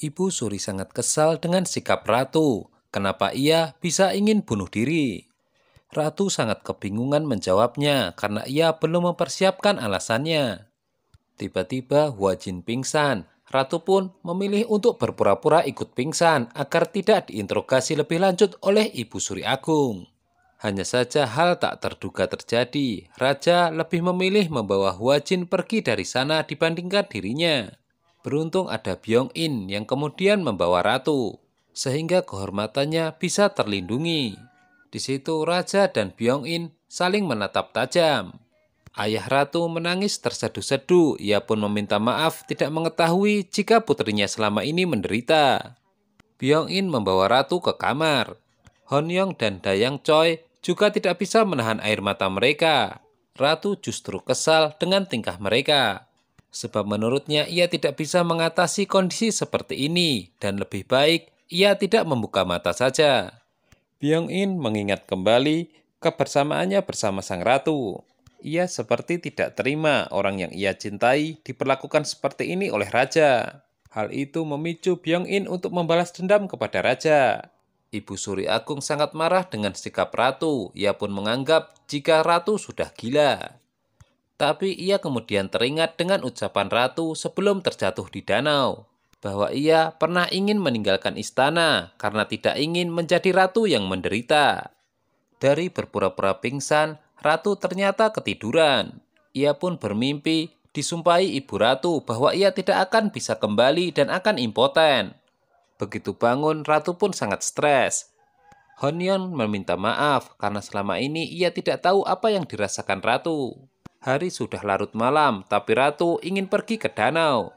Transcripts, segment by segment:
Ibu Suri sangat kesal dengan sikap Ratu. Kenapa ia bisa ingin bunuh diri? Ratu sangat kebingungan menjawabnya karena ia belum mempersiapkan alasannya. Tiba-tiba Huajin pingsan. Ratu pun memilih untuk berpura-pura ikut pingsan agar tidak diinterogasi lebih lanjut oleh Ibu Suri Agung. Hanya saja hal tak terduga terjadi. Raja lebih memilih membawa Huajin pergi dari sana dibandingkan dirinya. Beruntung ada Byong In yang kemudian membawa Ratu, sehingga kehormatannya bisa terlindungi. Di situ Raja dan Byong In saling menatap tajam. Ayah Ratu menangis terseduh-seduh. Ia pun meminta maaf tidak mengetahui jika putrinya selama ini menderita. Byong In membawa Ratu ke kamar. Hon Yong dan Dayang Choi juga tidak bisa menahan air mata mereka. Ratu justru kesal dengan tingkah mereka. Sebab menurutnya ia tidak bisa mengatasi kondisi seperti ini dan lebih baik ia tidak membuka mata saja. Byong In mengingat kembali kebersamaannya bersama sang ratu. Ia seperti tidak terima orang yang ia cintai diperlakukan seperti ini oleh raja. Hal itu memicu Byong In untuk membalas dendam kepada raja. Ibu Suri Agung sangat marah dengan sikap ratu. Ia pun menganggap jika ratu sudah gila. Tapi ia kemudian teringat dengan ucapan ratu sebelum terjatuh di danau, bahwa ia pernah ingin meninggalkan istana karena tidak ingin menjadi ratu yang menderita. Dari berpura-pura pingsan, ratu ternyata ketiduran. Ia pun bermimpi disumpahi ibu ratu bahwa ia tidak akan bisa kembali dan akan impoten. Begitu bangun, ratu pun sangat stres. Hon Yong meminta maaf karena selama ini ia tidak tahu apa yang dirasakan ratu. Hari sudah larut malam, tapi Ratu ingin pergi ke danau.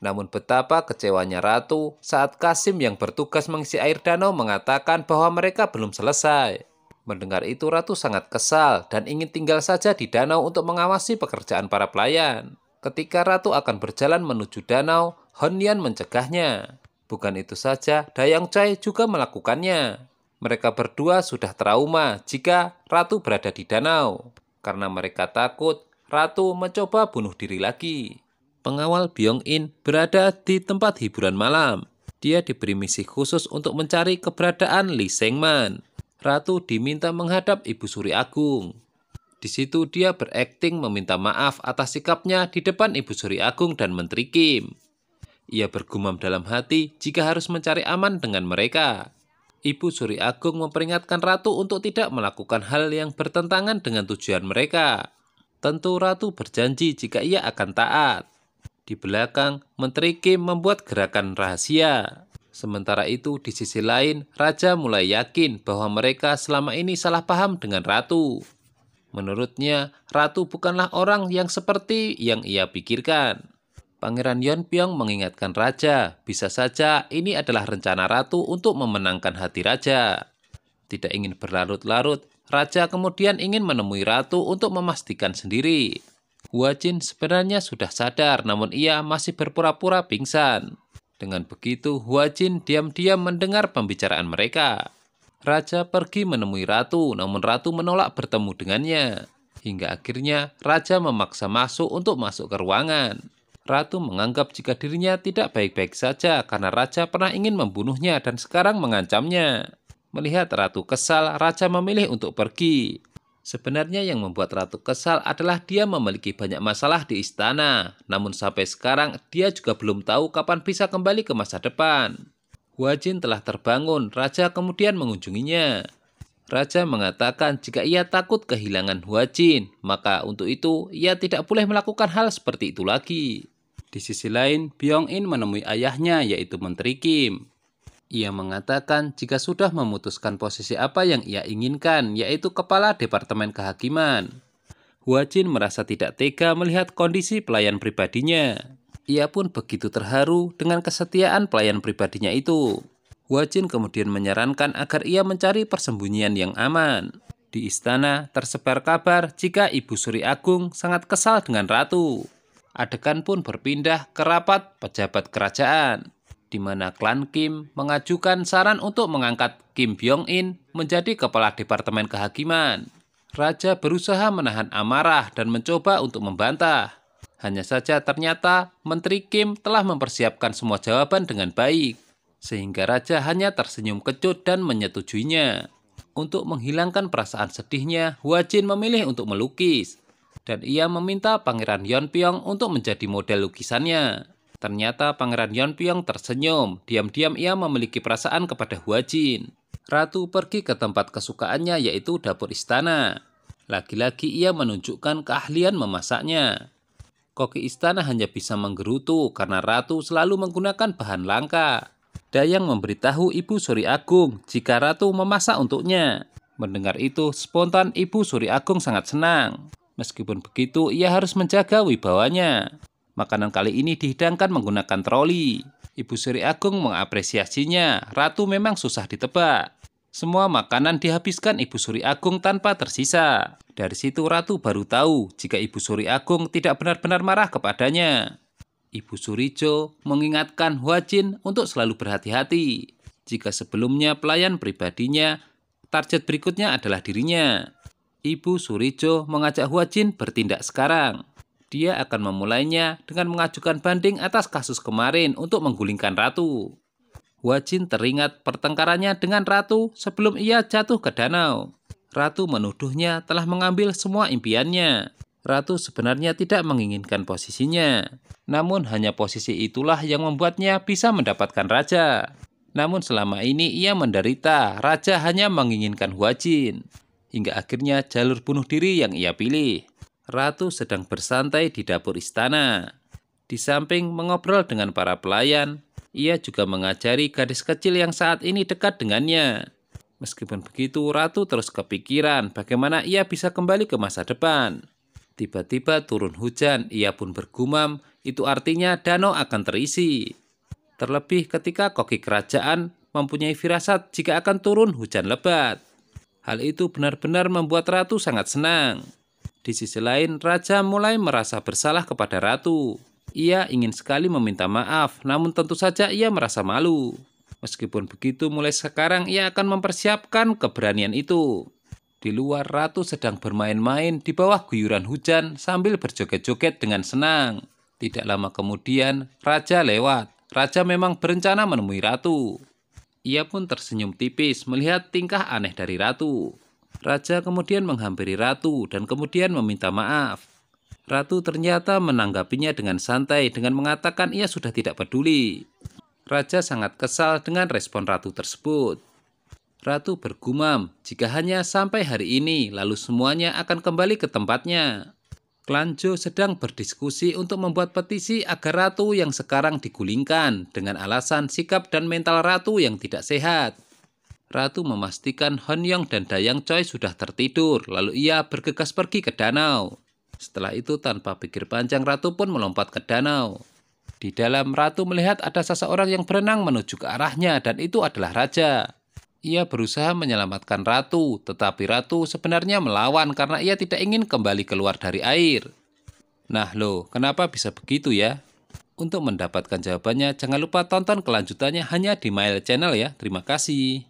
Namun betapa kecewanya Ratu saat Kasim yang bertugas mengisi air danau mengatakan bahwa mereka belum selesai. Mendengar itu Ratu sangat kesal dan ingin tinggal saja di danau untuk mengawasi pekerjaan para pelayan. Ketika Ratu akan berjalan menuju danau, Hon Yan mencegahnya. Bukan itu saja, Dayang Choi juga melakukannya. Mereka berdua sudah trauma jika Ratu berada di danau. Karena mereka takut, Ratu mencoba bunuh diri lagi. Pengawal Byong In berada di tempat hiburan malam. Dia diberi misi khusus untuk mencari keberadaan Lee Sengman. Ratu diminta menghadap Ibu Suri Agung. Di situ dia berakting meminta maaf atas sikapnya di depan Ibu Suri Agung dan Menteri Kim. Ia bergumam dalam hati jika harus mencari aman dengan mereka. Ibu Suri Agung memperingatkan Ratu untuk tidak melakukan hal yang bertentangan dengan tujuan mereka. Tentu Ratu berjanji jika ia akan taat. Di belakang, Menteri Kim membuat gerakan rahasia. Sementara itu, di sisi lain, Raja mulai yakin bahwa mereka selama ini salah paham dengan Ratu. Menurutnya, Ratu bukanlah orang yang seperti yang ia pikirkan. Pangeran Yeonpyeong mengingatkan Raja, bisa saja ini adalah rencana Ratu untuk memenangkan hati Raja. Tidak ingin berlarut-larut, Raja kemudian ingin menemui Ratu untuk memastikan sendiri. Huajin sebenarnya sudah sadar, namun ia masih berpura-pura pingsan. Dengan begitu, Huajin diam-diam mendengar pembicaraan mereka. Raja pergi menemui Ratu, namun Ratu menolak bertemu dengannya. Hingga akhirnya, Raja memaksa masuk untuk masuk ke ruangan. Ratu menganggap jika dirinya tidak baik-baik saja karena Raja pernah ingin membunuhnya dan sekarang mengancamnya. Melihat Ratu kesal, Raja memilih untuk pergi. Sebenarnya yang membuat Ratu kesal adalah dia memiliki banyak masalah di istana. Namun sampai sekarang dia juga belum tahu kapan bisa kembali ke masa depan. Huajin telah terbangun, Raja kemudian mengunjunginya. Raja mengatakan jika ia takut kehilangan Huajin, maka untuk itu ia tidak boleh melakukan hal seperti itu lagi. Di sisi lain, Byong In menemui ayahnya yaitu Menteri Kim. Ia mengatakan jika sudah memutuskan posisi apa yang ia inginkan, yaitu kepala Departemen Kehakiman. Huajin merasa tidak tega melihat kondisi pelayan pribadinya. Ia pun begitu terharu dengan kesetiaan pelayan pribadinya itu. Huajin kemudian menyarankan agar ia mencari persembunyian yang aman. Di istana tersebar kabar jika Ibu Suri Agung sangat kesal dengan Ratu. Adegan pun berpindah ke rapat pejabat kerajaan, di mana klan Kim mengajukan saran untuk mengangkat Kim Byong In menjadi kepala Departemen Kehakiman. Raja berusaha menahan amarah dan mencoba untuk membantah. Hanya saja ternyata Menteri Kim telah mempersiapkan semua jawaban dengan baik, sehingga raja hanya tersenyum kecut dan menyetujuinya. Untuk menghilangkan perasaan sedihnya, Hua Jin memilih untuk melukis, dan ia meminta Pangeran Yeonpyeong untuk menjadi model lukisannya. Ternyata Pangeran Yeonpyeong tersenyum, diam-diam ia memiliki perasaan kepada Hua Jin. Ratu pergi ke tempat kesukaannya yaitu dapur istana. Lagi-lagi ia menunjukkan keahlian memasaknya. Koki istana hanya bisa menggerutu karena ratu selalu menggunakan bahan langka. Dayang memberitahu Ibu Suri Agung jika ratu memasak untuknya. Mendengar itu, spontan Ibu Suri Agung sangat senang. Meskipun begitu, ia harus menjaga wibawanya. Makanan kali ini dihidangkan menggunakan troli. Ibu Suri Agung mengapresiasinya, ratu memang susah ditebak. Semua makanan dihabiskan Ibu Suri Agung tanpa tersisa. Dari situ ratu baru tahu jika Ibu Suri Agung tidak benar-benar marah kepadanya. Ibu Surijo mengingatkan Hua Jin untuk selalu berhati-hati. Jika sebelumnya pelayan pribadinya, target berikutnya adalah dirinya. Ibu Surijo mengajak Hua Jin bertindak sekarang. Dia akan memulainya dengan mengajukan banding atas kasus kemarin untuk menggulingkan ratu. Hua Jin teringat pertengkarannya dengan ratu sebelum ia jatuh ke danau. Ratu menuduhnya telah mengambil semua impiannya. Ratu sebenarnya tidak menginginkan posisinya. Namun hanya posisi itulah yang membuatnya bisa mendapatkan raja. Namun selama ini ia menderita, raja hanya menginginkan Hua Jin. Hingga akhirnya jalur bunuh diri yang ia pilih. Ratu sedang bersantai di dapur istana. Di samping mengobrol dengan para pelayan, ia juga mengajari gadis kecil yang saat ini dekat dengannya. Meskipun begitu, Ratu terus kepikiran bagaimana ia bisa kembali ke masa depan. Tiba-tiba turun hujan, ia pun bergumam, itu artinya danau akan terisi. Terlebih ketika koki kerajaan mempunyai firasat jika akan turun hujan lebat. Hal itu benar-benar membuat Ratu sangat senang. Di sisi lain, raja mulai merasa bersalah kepada ratu. Ia ingin sekali meminta maaf, namun tentu saja ia merasa malu. Meskipun begitu, mulai sekarang ia akan mempersiapkan keberanian itu. Di luar, ratu sedang bermain-main di bawah guyuran hujan sambil berjoget-joget dengan senang. Tidak lama kemudian, raja lewat. Raja memang berencana menemui ratu. Ia pun tersenyum tipis melihat tingkah aneh dari ratu. Raja kemudian menghampiri ratu dan kemudian meminta maaf. Ratu ternyata menanggapinya dengan santai dengan mengatakan ia sudah tidak peduli. Raja sangat kesal dengan respon ratu tersebut. Ratu bergumam jika hanya sampai hari ini lalu semuanya akan kembali ke tempatnya. Klan Jo sedang berdiskusi untuk membuat petisi agar ratu yang sekarang digulingkan dengan alasan sikap dan mental ratu yang tidak sehat. Ratu memastikan Honyong dan Dayang Choi sudah tertidur, lalu ia bergegas pergi ke danau. Setelah itu tanpa pikir panjang ratu pun melompat ke danau. Di dalam ratu melihat ada seseorang yang berenang menuju ke arahnya dan itu adalah raja. Ia berusaha menyelamatkan ratu, tetapi ratu sebenarnya melawan karena ia tidak ingin kembali keluar dari air. Nah loh, kenapa bisa begitu ya? Untuk mendapatkan jawabannya, jangan lupa tonton kelanjutannya hanya di Mail Channel ya. Terima kasih.